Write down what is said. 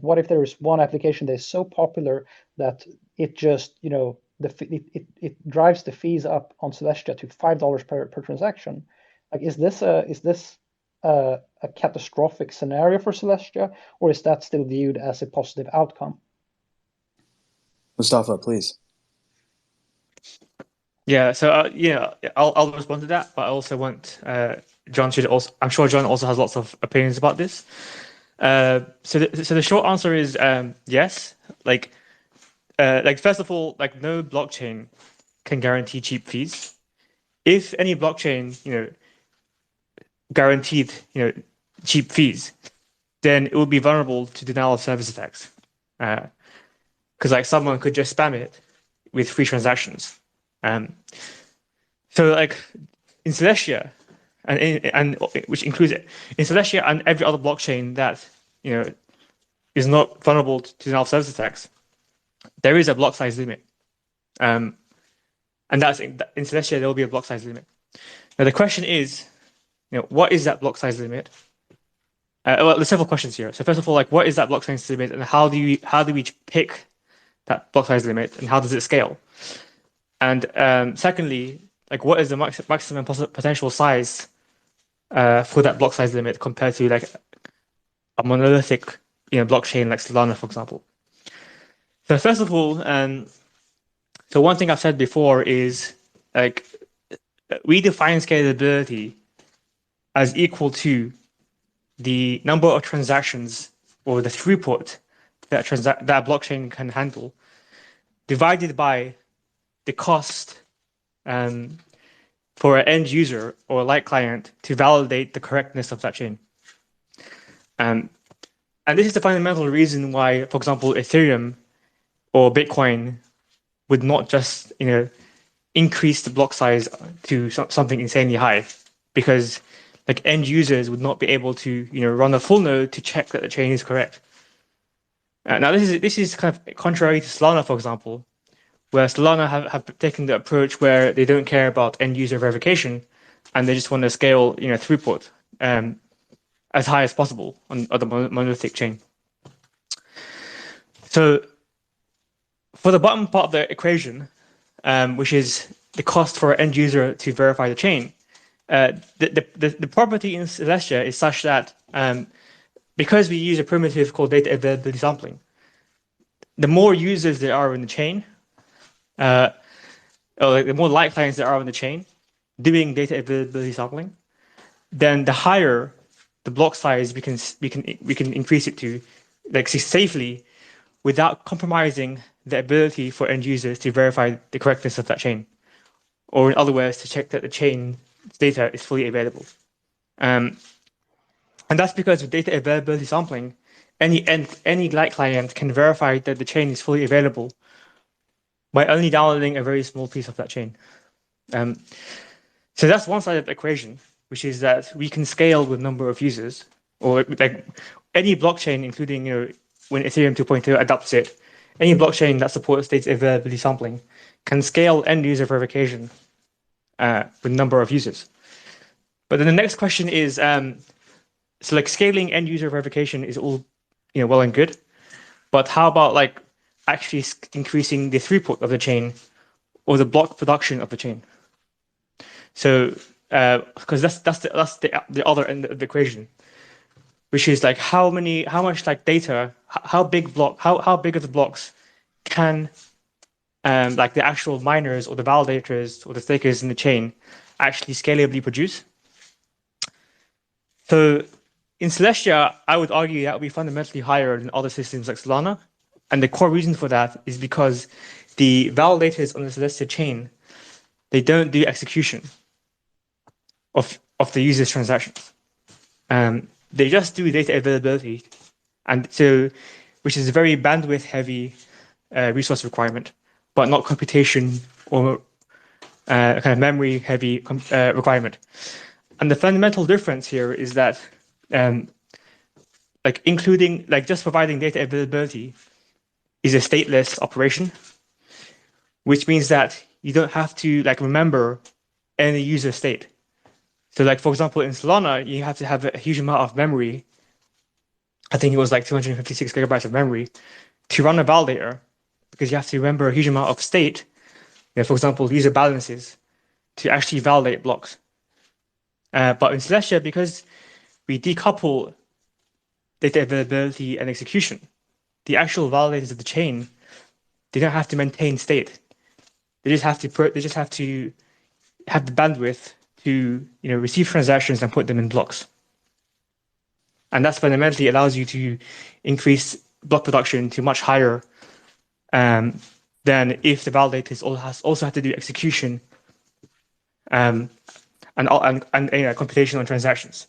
what if there is one application that is so popular that it just, it drives the fees up on Celestia to $5 per transaction? Like, is this a catastrophic scenario for Celestia, or is that still viewed as a positive outcome? Mustafa, please. Yeah, so I'll respond to that, but I also want John should also. I'm sure John also has lots of opinions about this. So the short answer is yes. Like first of all, like no blockchain can guarantee cheap fees. If any blockchain, guaranteed, cheap fees, then it would be vulnerable to denial of service attacks. Because like someone could just spam it with free transactions. So like in Celestia, and which includes it in Celestia and every other blockchain that is not vulnerable to denial of service attacks, there is a block size limit, and that's in Celestia there will be a block size limit. Now the question is, what is that block size limit? Well, there's several questions here. So first of all, like what is that block size limit, and how do we pick that block size limit, and how does it scale? And secondly, like what is the maximum potential size for that block size limit compared to like a monolithic blockchain like Solana, for example? So first of all, so one thing I've said before is like we define scalability as equal to the number of transactions or the throughput that blockchain can handle divided by the cost for an end user or a light client to validate the correctness of that chain. And this is the fundamental reason why, for example, Ethereum or Bitcoin would not just increase the block size to something insanely high, because like end users would not be able to run a full node to check that the chain is correct. Now this is kind of contrary to Solana, for example, where Solana have taken the approach where they don't care about end user verification, and they just want to scale throughput as high as possible on the monolithic chain. So for the bottom part of the equation, which is the cost for an end user to verify the chain, the property in Celestia is such that because we use a primitive called data availability sampling, the more users there are in the chain, or like the more light clients there are in the chain doing data availability sampling, then the higher the block size we can increase it to, like safely, without compromising the ability for end users to verify the correctness of that chain, or in other words, to check that the chain data is fully available. And that's because with data availability sampling, any light client can verify that the chain is fully available by only downloading a very small piece of that chain. So that's one side of the equation, which is that we can scale with number of users, or like any blockchain, including when Ethereum 2.0 adopts it, any blockchain that supports data availability sampling can scale end user verification with number of users. But then the next question is, so like scaling end user verification is all well and good, but how about like actually increasing the throughput of the chain or the block production of the chain? So because that's the other end of the equation, which is like how much like data, how big of the blocks can like the actual miners or the validators or the stakers in the chain actually scalably produce. So in Celestia, I would argue that would be fundamentally higher than other systems like Solana. And the core reason for that is because the validators on the Celestia chain, they don't do execution of the user's transactions. They just do data availability, and so which is a very bandwidth heavy resource requirement, but not computation or kind of memory heavy requirement. And the fundamental difference here is that like including like just providing data availability is a stateless operation, which means that you don't have to like remember any user state. So like, for example, in Solana, you have to have a huge amount of memory I think it was like 256 gigabytes of memory to run a validator, because you have to remember a huge amount of state, for example, user balances, to actually validate blocks. But in Celestia, because we decouple data availability and execution, the actual validators of the chain, they don't have to maintain state. They just have to have the bandwidth to receive transactions and put them in blocks. And that's fundamentally allows you to increase block production to much higher than if the validators also have to do execution and computation on transactions.